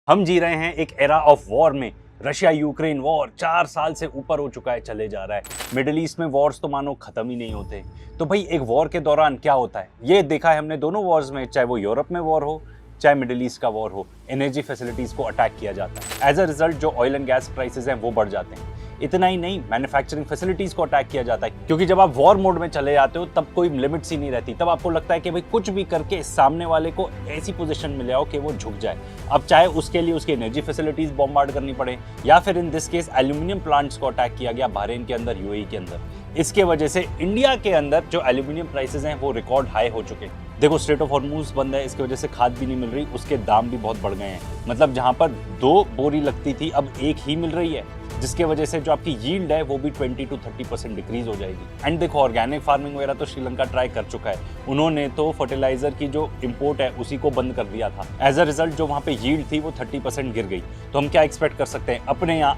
हम जी रहे हैं एक एरा ऑफ वॉर में। रशिया यूक्रेन वॉर 4 साल से ऊपर हो चुका है, चले जा रहा है। मिडिल ईस्ट में वॉर्स तो मानो खत्म ही नहीं होते। तो भाई एक वॉर के दौरान क्या होता है ये देखा है हमने दोनों वॉर्स में, चाहे वो यूरोप में वॉर हो चाहे मिडिल ईस्ट का वॉर हो, एनर्जी फैसिलिटीज को अटैक किया जाता है। एज अ रिजल्ट जो ऑयल एंड गैस प्राइसेस हैं वो बढ़ जाते हैं। इतना ही नहीं, मैन्युफैक्चरिंग फैसिलिटीज को अटैक किया जाता है, क्योंकि जब आप वॉर मोड में चले जाते हो तब कोई लिमिट्स ही नहीं रहती। तब आपको लगता है कि भाई कुछ भी करके सामने वाले को ऐसी पोजीशन में ले आओ कि वो झुक जाए। अब चाहे उसके लिए उसकी एनर्जी फैसिलिटीज बॉम्बार्ड करनी पड़े, या फिर in this case aluminium plants को अटैक किया गया बहरीन के अंदर, यूएई के अंदर। इसके वजह से इंडिया के अंदर जो एल्यूमिनियम प्राइसेस हैं वो रिकॉर्ड हाई हो चुके हैं। देखो स्ट्रेट ऑफ हॉर्मूज बंद है, इसकी वजह से खाद भी नहीं मिल रही, उसके दाम भी बहुत बढ़ गए हैं। मतलब जहां पर 2 बोरी लगती थी अब 1 ही मिल रही है, जिसके वजह से जो आपकी यील्ड है वो भी 20 to 30% डिक्रीज हो जाएगी। एंड देखो ऑर्गेनिक फार्मिंग वगैरह तो श्रीलंका ट्राई कर चुका है, उन्होंने तो फर्टिलाइजर की जो इंपोर्ट है उसी को बंद कर दिया था। एज अ रिजल्ट जो वहां पे यील्ड थी वो 30% गिर गई। तो हम क्या एक्सपेक्ट कर सकते हैं, अपने यहाँ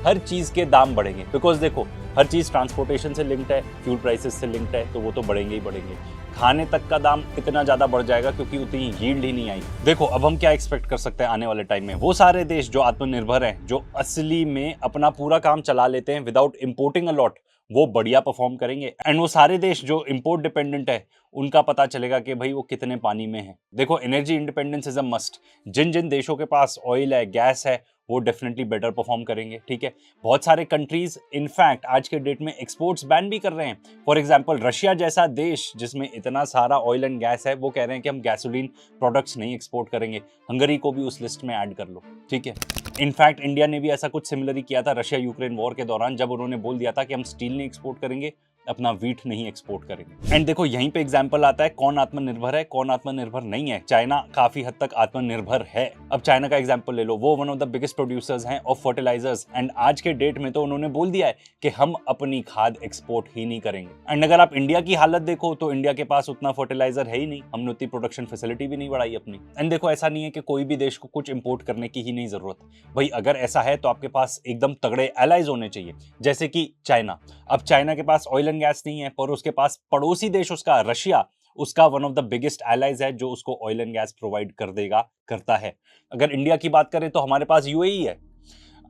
हर चीज के दाम बढ़ेंगे। बिकॉज देखो हर चीज ट्रांसपोर्टेशन से लिंक्ड है, फ्यूल प्राइसेस से लिंक्ड है, तो वो तो बढ़ेंगे ही बढ़ेंगे। खाने तक का दाम इतना ज्यादा बढ़ जाएगा क्योंकि उतनी यील्ड ही नहीं आई। देखो अब हम क्या एक्सपेक्ट कर सकते हैं आने वाले टाइम में, वो सारे देश जो आत्मनिर्भर हैं, जो असली में अपना पूरा काम चला लेते हैं विदाउट इंपोर्टिंग अ लॉट, वो बढ़िया परफॉर्म करेंगे। एंड वो सारे देश जो इंपोर्ट डिपेंडेंट है उनका पता चलेगा कि भाई वो कितने पानी में है। देखो energy independence is a must. जिन जिन देशों के पास ऑयल है, गैस है, वो डेफिनेटली बेटर परफॉर्म करेंगे। ठीक है, बहुत सारे कंट्रीज इनफैक्ट आज के डेट में एक्सपोर्ट्स बैन भी कर रहे हैं। फॉर एग्जांपल रशिया जैसा देश जिसमें इतना सारा ऑयल एंड गैस है, वो कह रहे हैं कि हम गैसोलीन प्रोडक्ट्स नहीं एक्सपोर्ट करेंगे। हंगरी को भी उस लिस्ट में ऐड कर लो। ठीक है, इनफैक्ट इंडिया ने भी ऐसा कुछ सिमिलर ही किया था रशिया यूक्रेन वॉर के दौरान, जब उन्होंने बोल दिया था कि हम स्टील नहीं एक्सपोर्ट करेंगे, अपना वीट नहीं एक्सपोर्ट करेंगे। एंड देखो यहीं पे एग्जांपल आता है कौन आत्मनिर्भर है कौन आत्मनिर्भर नहीं है। चाइना काफी हद तक आत्मनिर्भर है। अब चाइना का एग्जांपल ले लो, वो one of the biggest producers हैं ऑफ फर्टिलाइजर्स। एंड आज के डेट में तो उन्होंने बोल दिया है कि हम अपनी खाद एक्सपोर्ट ही नहीं करेंगे। एंड अगर आप इंडिया की हालत देखो तो इंडिया के पास उतना फर्टिलाइजर है ही नहीं, हमने उतनी प्रोडक्शन फैसिलिटी भी नहीं बढ़ाई अपनी। एंड देखो ऐसा नहीं है कि कोई भी देश को कुछ इंपोर्ट करने की ही नहीं जरूरत भाई। अगर ऐसा है तो आपके पास एकदम तगड़े एलाइज होने चाहिए, जैसे कि चाइना। अब चाइना के पास ऑयल एंड गैस नहीं है, पर उसके पास पड़ोसी देश उसका रशिया, उसका one of the biggest allies है जो उसको ऑयल एंड गैस प्रोवाइड करता है। अगर इंडिया की बात करें तो हमारे पास यूएई है।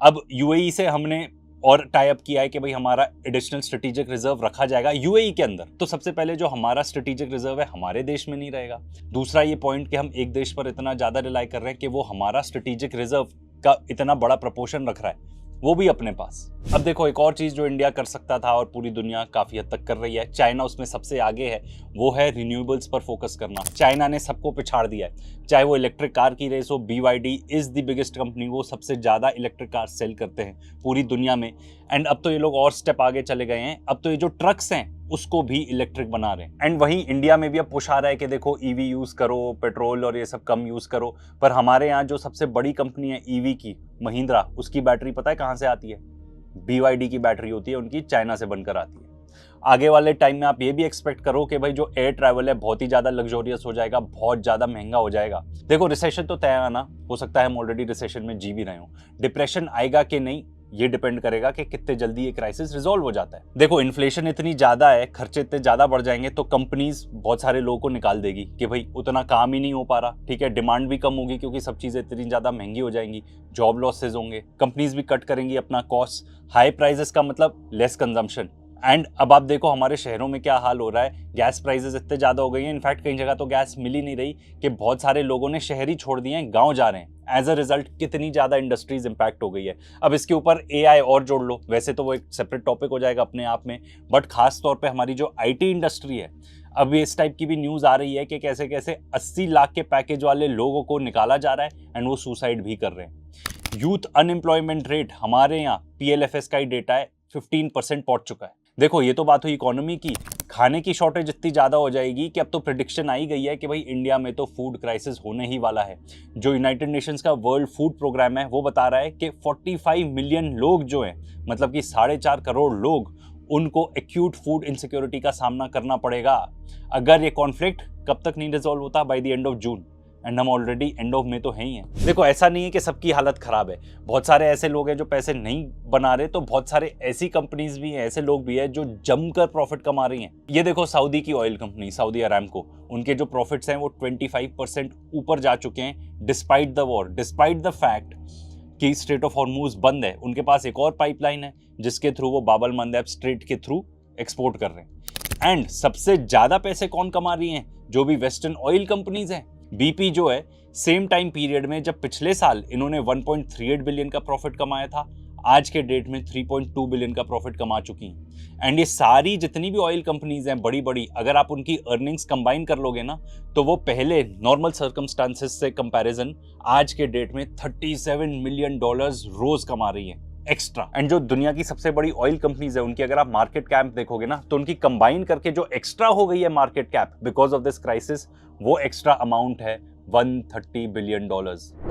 अब यूएई से हमने और टाई अप किया है कि भाई हमारा एडिशनल स्ट्रेटेजिक रिजर्व रखा जाएगा यूएई के अंदर। तो सबसे पहले जो हमारा स्ट्रेटेजिक रिजर्व है हमारे देश में नहीं रहेगा। दूसरा ये पॉइंट कि हम एक देश पर इतना ज्यादा रिलाई कर रहे हैं कि वो हमारा स्ट्रेटेजिक रिजर्व का इतना बड़ा प्रपोर्शन रख रहा है, वो भी अपने पास। अब देखो एक और चीज जो इंडिया कर सकता था और पूरी दुनिया काफी हद तक कर रही है, चाइना उसमें सबसे आगे है, वो है रिन्यूएबल्स पर फोकस करना। चाइना ने सबको पिछाड़ दिया है, चाहे वो इलेक्ट्रिक कार की रेस हो, BYD is the biggest company, वो सबसे ज्यादा इलेक्ट्रिक कार सेल करते हैं पूरी दुनिया में। एंड अब तो ये लोग और स्टेप आगे चले गए हैं, अब तो ये जो ट्रक्स हैं उसको भी इलेक्ट्रिक बना रहे हैं। एंड वहीं इंडिया में भी अब पुश आ रहा है कि देखो ईवी यूज करो, पेट्रोल और ये सब कम यूज करो। पर हमारे यहाँ जो सबसे बड़ी कंपनी है ईवी की, महिंद्रा, उसकी बैटरी पता है कहाँ से आती है? BYD की बैटरी होती है उनकी, चाइना से बनकर आती है। आगे वाले टाइम में आप ये भी एक्सपेक्ट करो कि भाई जो एयर ट्रैवल है बहुत ही ज्यादा लग्जोरियस हो जाएगा, बहुत ज्यादा महंगा हो जाएगा। देखो रिसेशन तो तय आना, हो सकता है हम ऑलरेडी रिसेशन में जी भी रहे हो। डिप्रेशन आएगा कि नहीं ये डिपेंड करेगा कि कितने जल्दी ये क्राइसिस रिजॉल्व हो जाता है। देखो इन्फ्लेशन इतनी ज्यादा है, खर्चे इतने ज्यादा बढ़ जाएंगे तो कंपनीज बहुत सारे लोगों को निकाल देगी कि भाई उतना काम ही नहीं हो पा रहा। ठीक है, डिमांड भी कम होगी क्योंकि सब चीजें इतनी ज्यादा महंगी हो जाएंगी, जॉब लॉसेज होंगे, कंपनीज भी कट करेंगी अपना कॉस्ट। हाई प्राइसेस का मतलब लेस कंजम्पशन। एंड अब आप देखो हमारे शहरों में क्या हाल हो रहा है, गैस प्राइसेस इतने ज्यादा हो गई हैं, इनफैक्ट कई जगह तो गैस मिल ही नहीं रही कि बहुत सारे लोगों ने शहर ही छोड़ दिए हैं, गांव जा रहे हैं। एज अ रिजल्ट कितनी ज्यादा इंडस्ट्रीज इंपैक्ट हो गई है। अब इसके ऊपर AI और जोड़ लो, वैसे तो वो एक सेपरेट टॉपिक हो जाएगा अपने आप में, बट खास तौर पे हमारी जो IT इंडस्ट्री है, अब इस टाइप की भी न्यूज आ रही है कि कैसे कैसे 80 लाख के पैकेज वाले लोगों को निकाला जा रहा है एंड वो सुसाइड भी कर रहे हैं। यूथ अनएम्प्लॉयमेंट रेट हमारे यहाँ PLFS का ही डेटा है 15% पहुंच चुका है। देखो ये तो बात हुई इकोनॉमी की। खाने की शॉर्टेज इतनी ज्यादा हो जाएगी कि अब तो प्रिडिक्शन आई गई है कि भाई इंडिया में तो फूड क्राइसिस होने ही वाला है। जो यूनाइटेड नेशंस का वर्ल्ड फूड प्रोग्राम है वो बता रहा है कि 45 मिलियन लोग जो हैं, मतलब कि 4.5 करोड़ लोग, उनको एक्यूट फूड इनसिक्योरिटी का सामना करना पड़ेगा अगर ये कॉन्फ्लिक्ट कब तक नहीं रिजॉल्व होता, by the end of June. And हम ऑलरेडी एंड ऑफ में तो हैं ही हैं। देखो ऐसा नहीं है कि सबकी हालत खराब है, बहुत सारे ऐसे लोग हैं जो पैसे नहीं बना रहे, तो बहुत सारे ऐसी कंपनीज भी हैं, ऐसे लोग भी हैं जो जमकर प्रॉफिट कमा रही हैं। ये देखो सऊदी की ऑयल कंपनी सऊदी अरामको, उनके जो प्रॉफिट्स हैं वो 25% ऊपर जा चुके हैं despite the war, despite the fact कि स्ट्रेट ऑफ हॉर्मूज बंद है। उनके पास एक और पाइपलाइन है जिसके थ्रू वो बाब अल मंदेब स्ट्रेट के थ्रू एक्सपोर्ट कर रहे हैं। एंड सबसे ज्यादा पैसे कौन कमा रही हैं? जो भी वेस्टर्न ऑयल कंपनीज हैं। बीपी जो है सेम टाइम पीरियड में, जब पिछले साल इन्होंने 1.38 बिलियन का प्रॉफिट कमाया था, आज के डेट में 3.2 बिलियन का प्रॉफिट कमा चुकी हैं। एंड ये सारी जितनी भी ऑयल कंपनीज हैं बड़ी बड़ी, अगर आप उनकी अर्निंग्स कंबाइन कर लोगे ना, तो वो पहले नॉर्मल सर्कमस्टांसेस से कंपैरिजन आज के डेट में $37 मिलियन रोज कमा रही हैं एक्स्ट्रा। एंड जो दुनिया की सबसे बड़ी ऑयल कंपनीज है उनकी अगर आप मार्केट कैप देखोगे ना, तो उनकी कंबाइन करके जो एक्स्ट्रा हो गई है market cap because of this crisis, वो एक्स्ट्रा अमाउंट है $130 billion.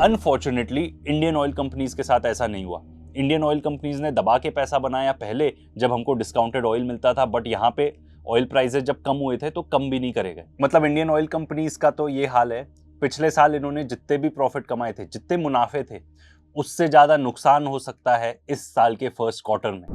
Unfortunately Indian oil companies के साथ ऐसा नहीं हुआ। इंडियन ऑयल कंपनीज ने दबा के पैसा बनाया पहले जब हमको डिस्काउंटेड ऑयल मिलता था, बट यहाँ पे ऑयल प्राइसेस जब कम हुए थे तो कम भी नहीं करे गए। मतलब इंडियन ऑयल कंपनीज का तो ये हाल है, पिछले साल इन्होंने जितने भी प्रॉफिट कमाए थे, जितने मुनाफे थे, उससे ज्यादा नुकसान हो सकता है इस साल के फर्स्ट क्वार्टर में।